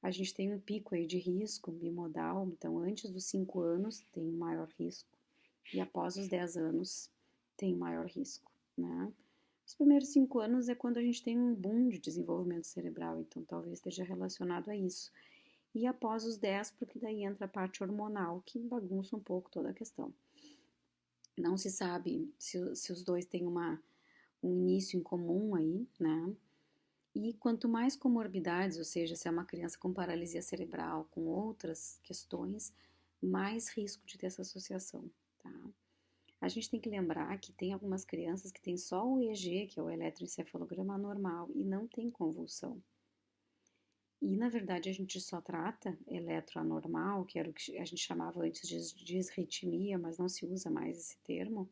A gente tem um pico aí de risco bimodal, então antes dos 5 anos tem um maior risco e após os 10 anos tem maior risco, né? Os primeiros 5 anos é quando a gente tem um boom de desenvolvimento cerebral, então talvez esteja relacionado a isso. E após os 10, porque daí entra a parte hormonal, que bagunça um pouco toda a questão. Não se sabe se os dois têm um início em comum aí, né? E quanto mais comorbidades, ou seja, se é uma criança com paralisia cerebral, com outras questões, mais risco de ter essa associação, tá? A gente tem que lembrar que tem algumas crianças que têm só o EEG, que é o eletroencefalograma normal, e não tem convulsão. E, na verdade, a gente só trata eletroanormal, que era o que a gente chamava antes de disritmia, mas não se usa mais esse termo.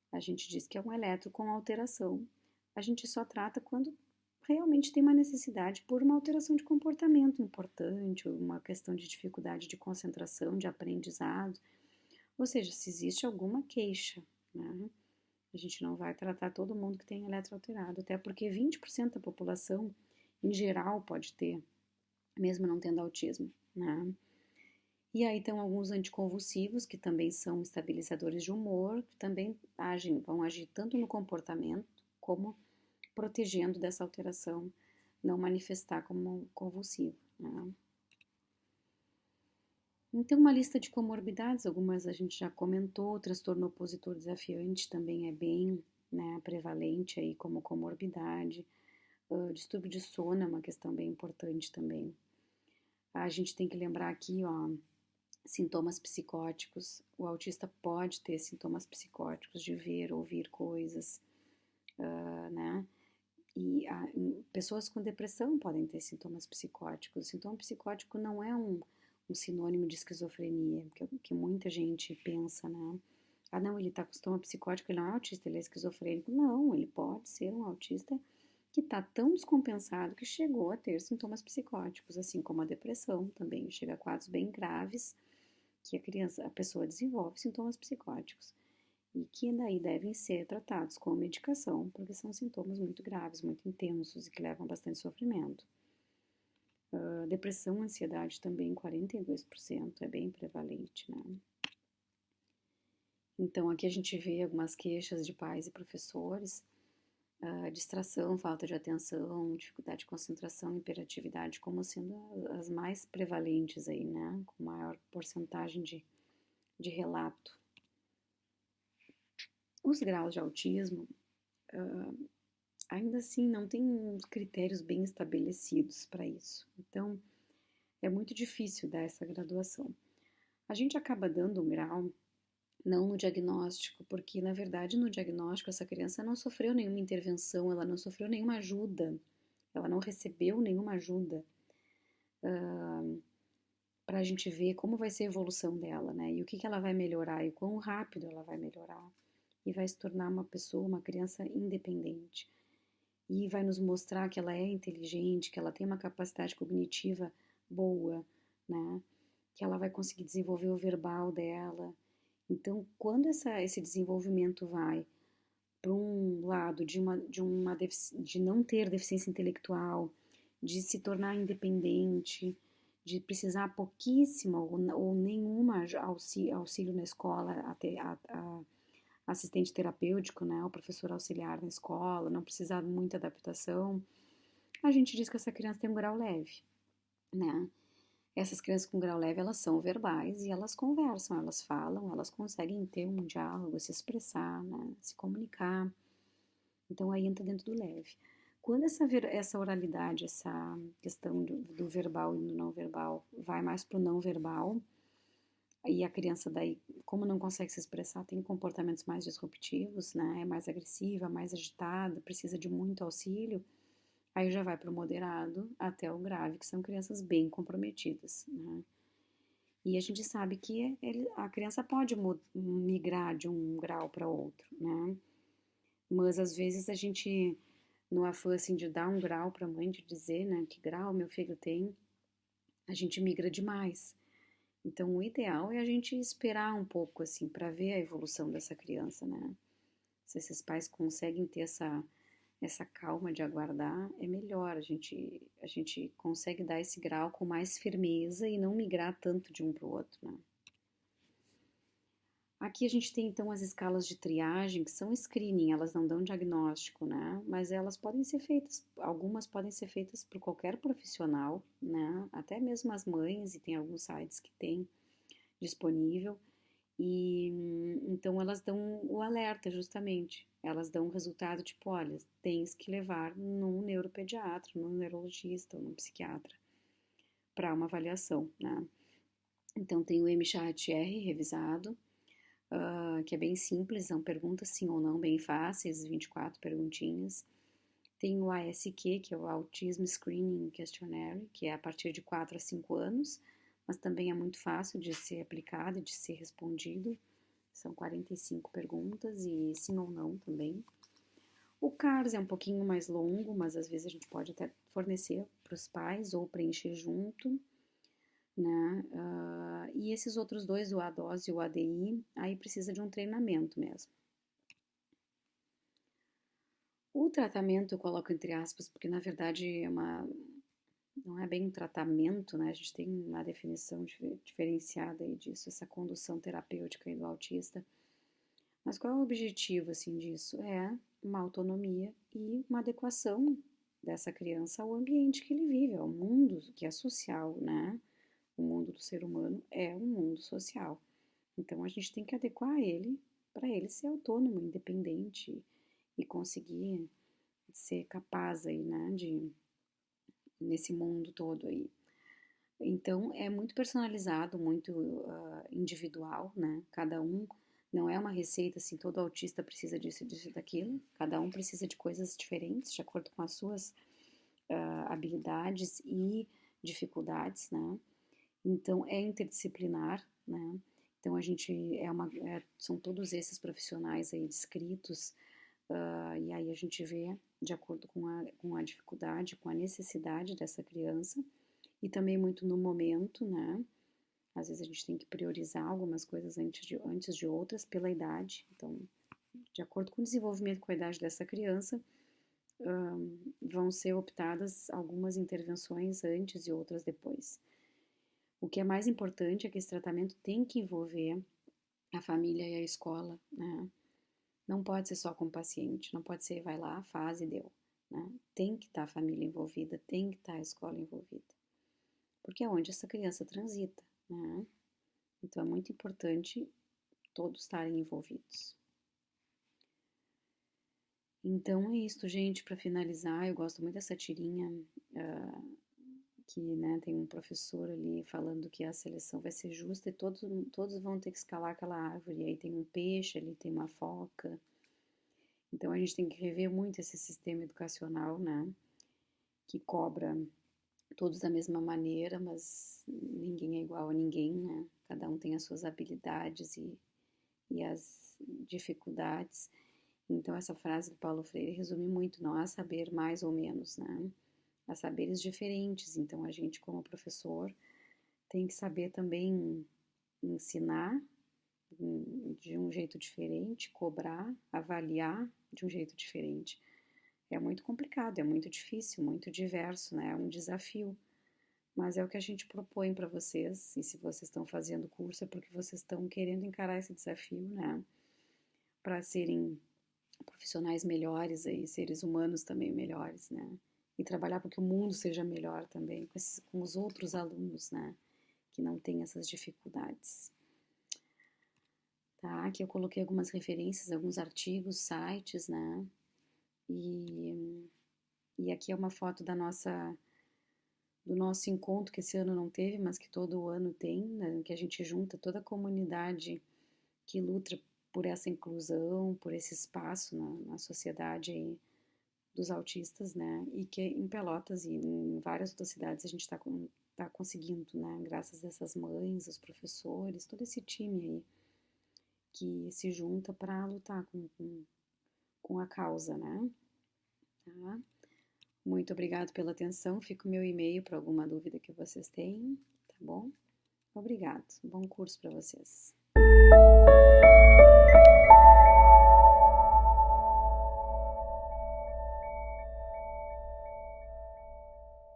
A gente diz que é um eletro com alteração. A gente só trata quando realmente tem uma necessidade por uma alteração de comportamento importante, ou uma questão de dificuldade de concentração, de aprendizado. Ou seja, se existe alguma queixa, né? A gente não vai tratar todo mundo que tem eletro alterado, até porque 20% da população, em geral, pode ter, mesmo não tendo autismo, né? E aí tem alguns anticonvulsivos, que também são estabilizadores de humor, que também vão agir tanto no comportamento, como protegendo dessa alteração, não manifestar como convulsivo, né? Então, uma lista de comorbidades, algumas a gente já comentou, o transtorno opositor desafiante também é bem, né, prevalente aí como comorbidade. Distúrbio de sono é uma questão bem importante também. A gente tem que lembrar aqui, ó, sintomas psicóticos. O autista pode ter sintomas psicóticos de ver, ouvir coisas, né? E pessoas com depressão podem ter sintomas psicóticos. O sintoma psicótico não é um sinônimo de esquizofrenia, que muita gente pensa, né? Ah, não, ele está com sintoma psicótico, ele não é autista, ele é esquizofrênico. Não, ele pode ser um autista que está tão descompensado que chegou a ter sintomas psicóticos, assim como a depressão também chega a quadros bem graves que a pessoa desenvolve sintomas psicóticos e que daí devem ser tratados com medicação, porque são sintomas muito graves, muito intensos e que levam bastante sofrimento. Depressão, ansiedade também, 42%, é bem prevalente, né? Então, aqui a gente vê algumas queixas de pais e professores, distração, falta de atenção, dificuldade de concentração, hiperatividade, como sendo as mais prevalentes aí, né? Com maior porcentagem de relato. Os graus de autismo, ainda assim, não tem critérios bem estabelecidos para isso. Então, é muito difícil dar essa graduação. A gente acaba dando um grau não no diagnóstico, porque na verdade no diagnóstico essa criança não sofreu nenhuma intervenção, ela não sofreu nenhuma ajuda, ela não recebeu nenhuma ajuda para a gente ver como vai ser a evolução dela, né? E o que ela vai melhorar e o quão rápido ela vai melhorar. E vai se tornar uma pessoa, uma criança independente. E vai nos mostrar que ela é inteligente, que ela tem uma capacidade cognitiva boa, né? Que ela vai conseguir desenvolver o verbal dela. Então, quando esse desenvolvimento vai para um lado de não ter deficiência intelectual, de se tornar independente, de precisar pouquíssimo ou nenhuma auxílio na escola, a assistente terapêutico, né, o professor auxiliar na escola, não precisar de muita adaptação, a gente diz que essa criança tem um grau leve, né? Essas crianças com grau leve, elas são verbais e elas conversam, elas falam, elas conseguem ter um diálogo, se expressar, né, se comunicar. Então aí entra dentro do leve. Quando essa oralidade, essa questão do verbal e do não verbal vai mais para o não verbal, e a criança daí, como não consegue se expressar, tem comportamentos mais disruptivos, né, é mais agressiva, mais agitada, precisa de muito auxílio, aí já vai para o moderado até o grave, que são crianças bem comprometidas, né. E a gente sabe que a criança pode migrar de um grau para outro, né? Mas às vezes a gente, no afã assim de dar um grau para a mãe, de dizer, né, que grau meu filho tem, a gente migra demais. Então o ideal é a gente esperar um pouco assim para ver a evolução dessa criança, né? Se esses pais conseguem ter essa calma de aguardar, é melhor. A gente consegue dar esse grau com mais firmeza e não migrar tanto de um para o outro, né? Aqui a gente tem então as escalas de triagem, que são screening, elas não dão diagnóstico, né? Mas elas podem ser feitas, algumas podem ser feitas por qualquer profissional, né? Até mesmo as mães, e tem alguns sites que tem disponível. E então elas dão o alerta justamente. Elas dão um resultado tipo, olha, tens que levar num neuropediatra, num neurologista ou num psiquiatra para uma avaliação, né? Então tem o MCHR revisado, que é bem simples, são perguntas sim ou não, bem fáceis, 24 perguntinhas. Tem o ASQ, que é o Autism Screening Questionnaire, que é a partir de 4 a 5 anos, mas também é muito fácil de ser aplicado e de ser respondido. São 45 perguntas e sim ou não também. O CARS é um pouquinho mais longo, mas às vezes a gente pode até fornecer para os pais ou preencher junto, né? E esses outros dois, o ADOS e o ADI, aí precisa de um treinamento mesmo. O tratamento eu coloco entre aspas, porque na verdade não é bem um tratamento, né? A gente tem uma definição diferenciada aí disso, essa condução terapêutica aí do autista. Mas qual é o objetivo, assim, disso? É uma autonomia e uma adequação dessa criança ao ambiente que ele vive, ao mundo que é social, né? O mundo do ser humano é um mundo social. Então a gente tem que adequar ele para ele ser autônomo, independente e conseguir ser capaz aí, né, nesse mundo todo aí. Então é muito personalizado, muito individual, né? Cada um não é uma receita assim, todo autista precisa disso, disso e daquilo. Cada um precisa de coisas diferentes, de acordo com as suas habilidades e dificuldades, né? Então é interdisciplinar, né? Então a gente são todos esses profissionais aí descritos, e aí a gente vê de acordo com a dificuldade, com a necessidade dessa criança e também muito no momento, né? Às vezes a gente tem que priorizar algumas coisas antes de outras pela idade. Então, de acordo com o desenvolvimento com a idade dessa criança, vão ser optadas algumas intervenções antes e outras depois. O que é mais importante é que esse tratamento tem que envolver a família e a escola, né? Não pode ser só com o paciente, não pode ser vai lá, faz e deu, né? Tem que estar a família envolvida, tem que estar a escola envolvida, porque é onde essa criança transita, né? Então é muito importante todos estarem envolvidos. Então é isso, gente, para finalizar, eu gosto muito dessa tirinha que, né, tem um professor ali falando que a seleção vai ser justa e todos vão ter que escalar aquela árvore. E aí tem um peixe, ali tem uma foca. Então a gente tem que rever muito esse sistema educacional, né, que cobra todos da mesma maneira, mas ninguém é igual a ninguém, né? Cada um tem as suas habilidades e as dificuldades. Então essa frase do Paulo Freire resume muito, não há saber mais ou menos, né? Há saberes diferentes, então a gente como professor tem que saber também ensinar de um jeito diferente, cobrar, avaliar de um jeito diferente. É muito complicado, é muito difícil, muito diverso, né? É um desafio. Mas é o que a gente propõe para vocês, e se vocês estão fazendo curso é porque vocês estão querendo encarar esse desafio, né? Para serem profissionais melhores aí, seres humanos também melhores, né? E trabalhar para que o mundo seja melhor também, com os outros alunos, né? Que não têm essas dificuldades. Tá? Aqui eu coloquei algumas referências, alguns artigos, sites, né? E aqui é uma foto do nosso encontro, que esse ano não teve, mas que todo ano tem, né? Que a gente junta toda a comunidade que luta por essa inclusão, por esse espaço na sociedade aí dos autistas, né? E que em Pelotas e em várias outras cidades a gente tá conseguindo, né? Graças a essas mães, os professores, todo esse time aí que se junta para lutar com a causa, né? Tá? Muito obrigado pela atenção. Fica o meu e-mail para alguma dúvida que vocês tenham, tá bom? Obrigado. Bom curso para vocês.